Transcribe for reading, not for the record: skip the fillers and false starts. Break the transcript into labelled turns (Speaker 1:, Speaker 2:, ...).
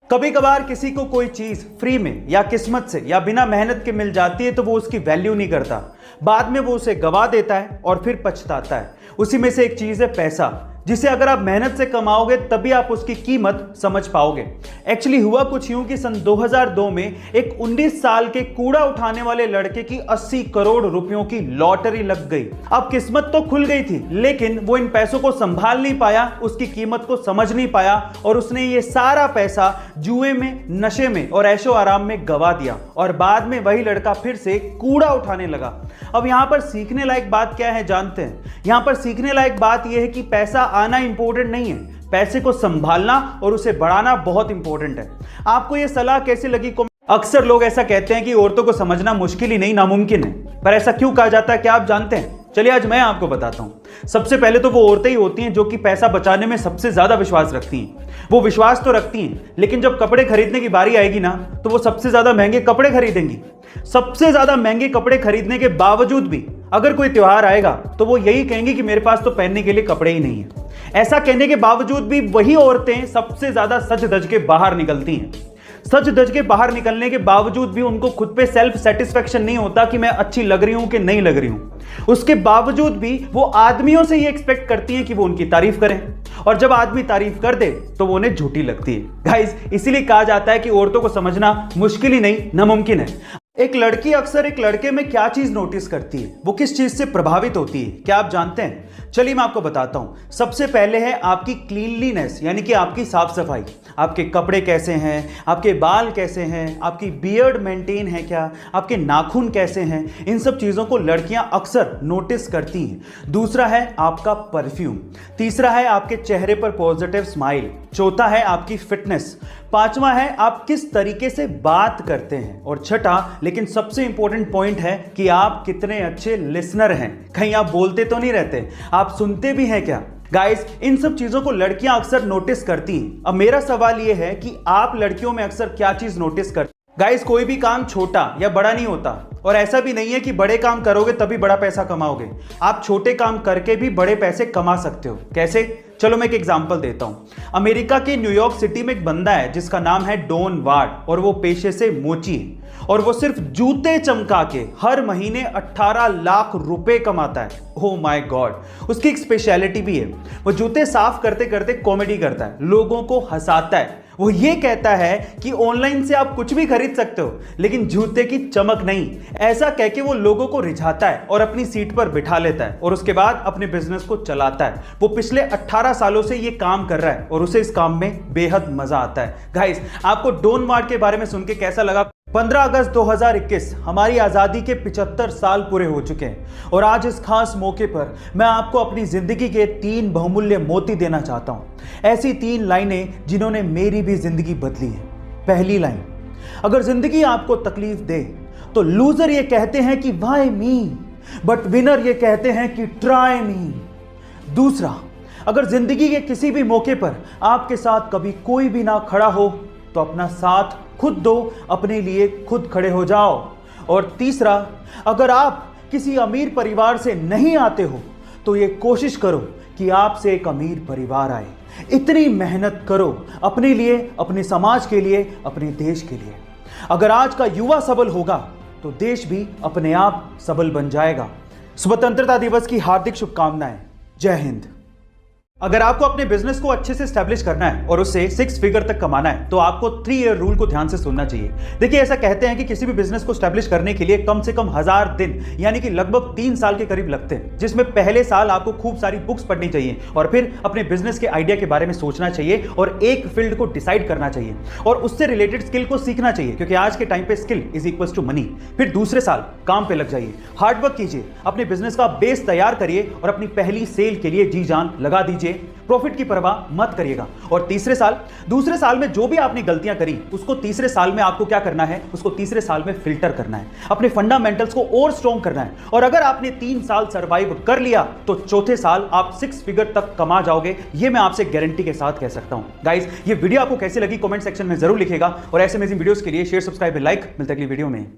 Speaker 1: कभी कभार किसी को कोई चीज फ्री में या किस्मत से या बिना मेहनत के मिल जाती है तो वो उसकी वैल्यू नहीं करता, बाद में वो उसे गवा देता है और फिर पछताता है। उसी में से एक चीज है पैसा, जिसे अगर आप मेहनत से कमाओगे तभी आप उसकी कीमत समझ पाओगे। एक्चुअली हुआ कुछ यूं कि सन 2002 में एक 19 साल के कूड़ा उठाने वाले लड़के की 80 करोड़ रुपयों की लॉटरी लग गई। अब किस्मत तो खुल गई थी, लेकिन वो इन पैसों को संभाल नहीं पाया, उसकी कीमत को समझ नहीं पाया और उसने ये सारा पैसा जुए में, नशे में और ऐशो आराम में गवा दिया और बाद में वही लड़का फिर से कूड़ा उठाने लगा। अब यहां पर सीखने लायक बात क्या है जानते हैं? यहां पर सीखने लायक बात यह है कि पैसा आना इंपॉर्टेंट नहीं है, पैसे को संभालना और उसे बढ़ाना बहुत इंपॉर्टेंट है। आपको यह सलाह कैसी लगी? अक्सर लोग ऐसा कहते हैं कि औरतों को समझना मुश्किल ही नहीं नामुमकिन है, पर ऐसा क्यों कहा जाता है क्या आप जानते हैं? चलिए आज मैं आपको बताता हूं। सबसे पहले तो वो औरतें ही होती हैं जो कि पैसा बचाने में सबसे ज्यादा विश्वास रखती हैं। वो विश्वास तो रखती हैं, लेकिन जब कपड़े खरीदने की बारी आएगी ना, तो वो सबसे ज्यादा महंगे कपड़े खरीदेंगी। सबसे ज्यादा महंगे कपड़े खरीदने के बावजूद भी अगर कोई त्योहार आएगा तो वो यही कहेंगी कि मेरे पास तो पहनने के लिए कपड़े ही नहीं है। ऐसा कहने के बावजूद भी वही औरतें सबसे ज्यादा सज धज के बाहर निकलती हैं। सच धज के बाहर निकलने के बावजूद भी उनको खुद पे सेल्फ सेटिस्फेक्शन नहीं होता कि मैं अच्छी लग रही हूं कि नहीं लग रही हूं। उसके बावजूद भी वो आदमियों से ये एक्सपेक्ट करती हैं कि वो उनकी तारीफ करें, और जब आदमी तारीफ कर दे तो वो उन्हें झूठी लगती है। गाइस, इसीलिए कहा जाता है कि औरतों को समझना मुश्किल ही नहीं नामुमकिन है। एक लड़की अक्सर एक लड़के में क्या चीज नोटिस करती है, वो किस चीज से प्रभावित होती है, क्या आप जानते हैं? चलिए मैं आपको बताता हूं। सबसे पहले है आपकी क्लीनलीनेस, यानी कि आपकी साफ सफाई। आपके कपड़े कैसे हैं, आपके बाल कैसे हैं, आपकी बियर्ड मेंटेन है क्या, आपके नाखून कैसे हैं, इन सब चीजों को लड़कियां अक्सर नोटिस करती हैं। दूसरा है आपका परफ्यूम। तीसरा है आपके चेहरे पर पॉजिटिव स्माइल। चौथा है आपकी फिटनेस। पांचवा है आप किस तरीके से बात करते हैं। और छठा लेकिन सबसे इंपॉर्टेंट पॉइंट है कि आप कितने अच्छे लिसनर हैं। कहीं आप बोलते तो नहीं रहते, आप सुनते भी हैं क्या? गाइस, इन सब चीजों को लड़कियां अक्सर नोटिस करती हैं। अब मेरा सवाल यह है कि आप लड़कियों में अक्सर क्या चीज नोटिस करते हैं? गाइस, कोई भी काम छोटा या बड़ा नहीं होता, और ऐसा भी नहीं है कि बड़े काम करोगे तभी बड़ा पैसा कमाओगे। आप छोटे काम करके भी बड़े पैसे कमा सकते हो। कैसे? चलो मैं एक एग्जांपल देता हूं। अमेरिका के न्यूयॉर्क सिटी में एक बंदा है जिसका नाम है डॉन वार्ड, और वो पेशे से मोची है, और वो सिर्फ जूते चमका के हर महीने 18 लाख रुपए कमाता है। Oh my God! उसकी एक स्पेशलिटी भी है, वो जूते साफ करते करते कॉमेडी करता है, लोगों को हंसाता है। वो ये कहता है कि ऑनलाइन से आप कुछ भी खरीद सकते हो, लेकिन जूते की चमक नहीं। ऐसा कह के वो लोगों को रिझाता है और अपनी सीट पर बिठा लेता है, और उसके बाद अपने बिजनेस को चलाता है। वो पिछले 18 सालों से ये काम कर रहा है और उसे इस काम में बेहद मजा आता है। गाइस, आपको डॉन वार्ड के बारे में सुन के कैसा लगा? 15 अगस्त 2021 हमारी आज़ादी के 75 साल पूरे हो चुके हैं, और आज इस खास मौके पर मैं आपको अपनी जिंदगी के 3 बहुमूल्य मोती देना चाहता हूं। ऐसी 3 लाइनें जिन्होंने मेरी भी जिंदगी बदली है। पहली लाइन, अगर जिंदगी आपको तकलीफ दे तो लूजर ये कहते हैं कि व्हाई मी, बट विनर ये कहते हैं कि ट्राई मी। दूसरा, अगर जिंदगी के किसी भी मौके पर आपके साथ कभी कोई भी ना खड़ा हो तो अपना साथ खुद दो, अपने लिए खुद खड़े हो जाओ। और तीसरा, अगर आप किसी अमीर परिवार से नहीं आते हो तो ये कोशिश करो कि आपसे एक अमीर परिवार आए। इतनी मेहनत करो अपने लिए, अपने समाज के लिए, अपने देश के लिए। अगर आज का युवा सबल होगा तो देश भी अपने आप सबल बन जाएगा। स्वतंत्रता दिवस की हार्दिक शुभकामनाएं। जय हिंद। अगर आपको अपने बिजनेस को अच्छे से स्टैब्लिश करना है और उससे 6 फिगर तक कमाना है तो आपको 3 ईयर रूल को ध्यान से सुनना चाहिए। देखिए, ऐसा कहते हैं कि किसी भी बिजनेस को स्टैब्लिश करने के लिए कम से कम 1000 दिन यानी कि लगभग 3 साल के करीब लगते हैं, जिसमें पहले साल आपको खूब सारी बुक्स पढ़नी चाहिए और फिर अपने बिजनेस के आइडिया के बारे में सोचना चाहिए और एक फील्ड को डिसाइड करना चाहिए और उससे रिलेटेड स्किल को सीखना चाहिए, क्योंकि आज के टाइम पे skill is equals to money. फिर दूसरे साल काम पे लग जाइए, हार्डवर्क कीजिए, अपने बिजनेस का बेस तैयार करिए और अपनी पहली सेल के लिए जी जान लगा दीजिए। प्रॉफिट की परवाह मत करिएगा। और दूसरे साल में जो भी आपने गलतियां करी उसको तीसरे साल में आपको क्या करना है? उसको तीसरे साल में फिल्टर करना है, अपने फंडामेंटल्स को और स्ट्रॉन्ग करना है। और अगर आपने 3 साल सर्वाइव कर लिया तो चौथे साल आप 6 फिगर तक कमा जाओगे। ये मैं आपसे गारंटी के साथ कह सकता हूं। गाइस, ये वीडियो आपको कैसी लगी कमेंट सेक्शन में जरूर लिखेगा, और ऐसे अमेजिंग वीडियोस के लिए शेयर, सब्सक्राइब, लाइक। मिलते हैं अगली वीडियो में।